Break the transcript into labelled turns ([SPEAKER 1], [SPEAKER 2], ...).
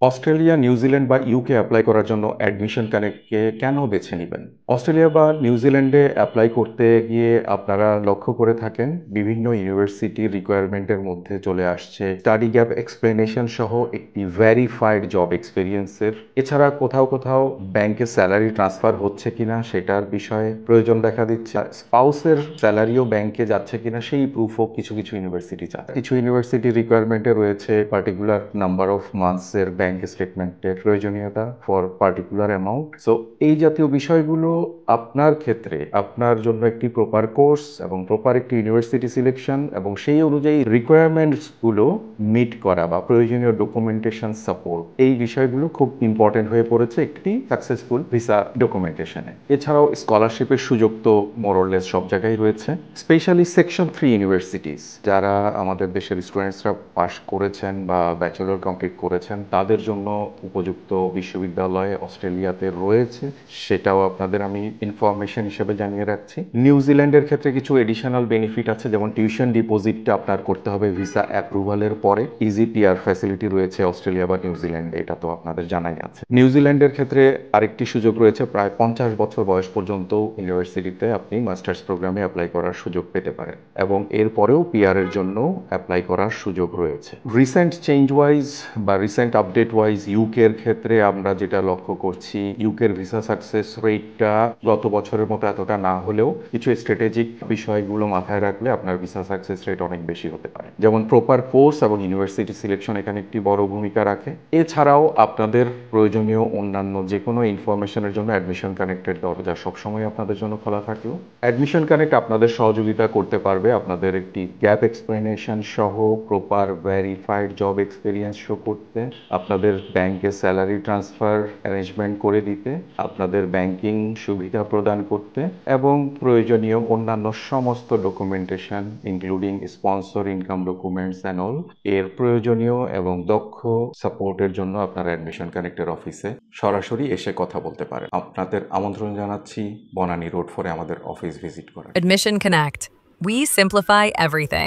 [SPEAKER 1] Australia, New Zealand বা UK apply করার জন্য অ্যাডমিশন কানেক্টকে কেন বেছে নিবেন? অস্ট্রেলিয়া বা নিউজিল্যান্ডে এপ্লাই করতে গিয়ে আপনারা লক্ষ্য করে থাকেন বিভিন্ন ইউনিভার্সিটির রিকোয়ারমেন্টের মধ্যে চলে আসছে স্টাডি গ্যাপ এক্সপ্লেনেশন সহ একটি ভেরিফাইড জব এক্সপেরিয়েন্সের। এছাড়া কোথাও কোথাও ব্যাংকে স্যালারি ট্রান্সফার হচ্ছে কিনা সেটার বিষয়ে প্রয়োজন দেখা দিচ্ছে। স্পাউসের স্যালারিও ব্যাংকে যাচ্ছে কিনা সেই প্রুফও কিছু কিছু ইউনিভার্সিটি চায়। কিছু ইউনিভার্সিটি রিকোয়ারমেন্টে রয়েছে পার্টিকুলার নাম্বার অফ মান্থসের ব্যাংক স্টেটমেন্টের প্রয়োজনীয়তা ফর পার্টিকুলার অ্যামাউন্ট। সো এই জাতীয় বিষয়গুলো আপনার ক্ষেত্রে আপনার জন্য একটি প্রপার কোর্স এবং প্রপার একটি ইউনিভার্সিটি সিলেকশন এবং সেই অনুযায়ী রিকোয়ারমেন্টসগুলো মিট করা বা প্রয়োজনীয় ডকুমেন্টেশন সাপোর্ট, এই বিষয়গুলো খুব ইম্পর্টেন্ট হয়ে পড়েছে একটি সাকসেসফুল ভিসা ডকুমেন্টেশনে। এছাড়াও স্কলারশিপের সুযোগ তো মোরলেস সব জায়গায় রয়েছে। স্পেশালি সেকশন 3 ইউনিভার্সিটিস যারা আমাদের দেশের স্টুডেন্টসরা পাশ করেছেন বা ব্যাচেলর কমপ্লিট করেছেন তাদের জন্য উপযুক্ত বিশ্ববিদ্যালয় অস্ট্রেলিয়াতে রয়েছে, সেটাও আপনাদের আমি ইনফরমেশন হিসেবে জানিয়ে রাখছি। নিউজিল্যান্ডের ক্ষেত্রে কিছু এডিশনাল বেনিফিট আছে, যেমন টিউশন ডিপোজিটটা আপনার করতে হবে ভিসা অ্যাপ্রুভালের পরে। ইজি পিআর ফ্যাসিলিটি রয়েছে অস্ট্রেলিয়া বা নিউজিল্যান্ডে, এটা তো আপনাদের জানাই আছে। নিউজিল্যান্ডের ক্ষেত্রে আরেকটি সুযোগ রয়েছে, প্রায় 50 বছর বয়স পর্যন্ত ইউনিভার্সিটিতে আপনি মাস্টার্স প্রোগ্রামে অ্যাপ্লাই করার সুযোগ পেতে পারেন এবং এরপরেও পিআর এর জন্য অ্যাপ্লাই করার সুযোগ রয়েছে। রিসেন্ট চেঞ্জ ওয়াইজ বা রিসেন্ট আপডেট ওয়াইজ ইউকের ক্ষেত্রে আমরা যেটা লক্ষ্য করছি, ইউকের ভিসা সাকসেস রেটটা গত বছরের মতো এতটা না হলেও কিছু স্ট্র্যাটেজিক বিষয়গুলো মাথায় রাখলে আপনার ভিসা সাকসেস রেট অনেক বেশি হতে পারে। যেমন প্রপার কোর্স এবং ইউনিভার্সিটি সিলেকশন এখানে একটি বড় ভূমিকা রাখে। এছাড়াও আপনাদের প্রয়োজনীয় অন্যান্য যে কোনো ইনফরমেশনের জন্য অ্যাডমিশন কানেক্টের দরজা সবসময় আপনাদের জন্য খোলা থাকলো। অ্যাডমিশন কানেক্ট আপনাদের সহযোগিতা করতে পারবে আপনাদের একটি গ্যাপ এক্সপ্লেনেশন সহ proper verified job experience show করতে, আপনাদের ব্যাংকে স্যালারি ট্রান্সফার অ্যারেঞ্জমেন্ট করে দিতে, আপনাদের ব্যাংকিং সুবিধা প্রদান করতে এবং প্রয়োজনীয় অন্যান্য সমস্ত documentation including sponsor income documents and all এর প্রয়োজনীয় এবং দক্ষ সাপোর্টের জন্য আপনারা অ্যাডমিশন কানেক্টের অফিসে সরাসরি এসে কথা বলতে পারেন। আপনাদের আমন্ত্রণ জানাচ্ছি বনানী রোড ফোরে আমাদের অফিস ভিজিট করার।
[SPEAKER 2] Admission Connect. We simplify everything.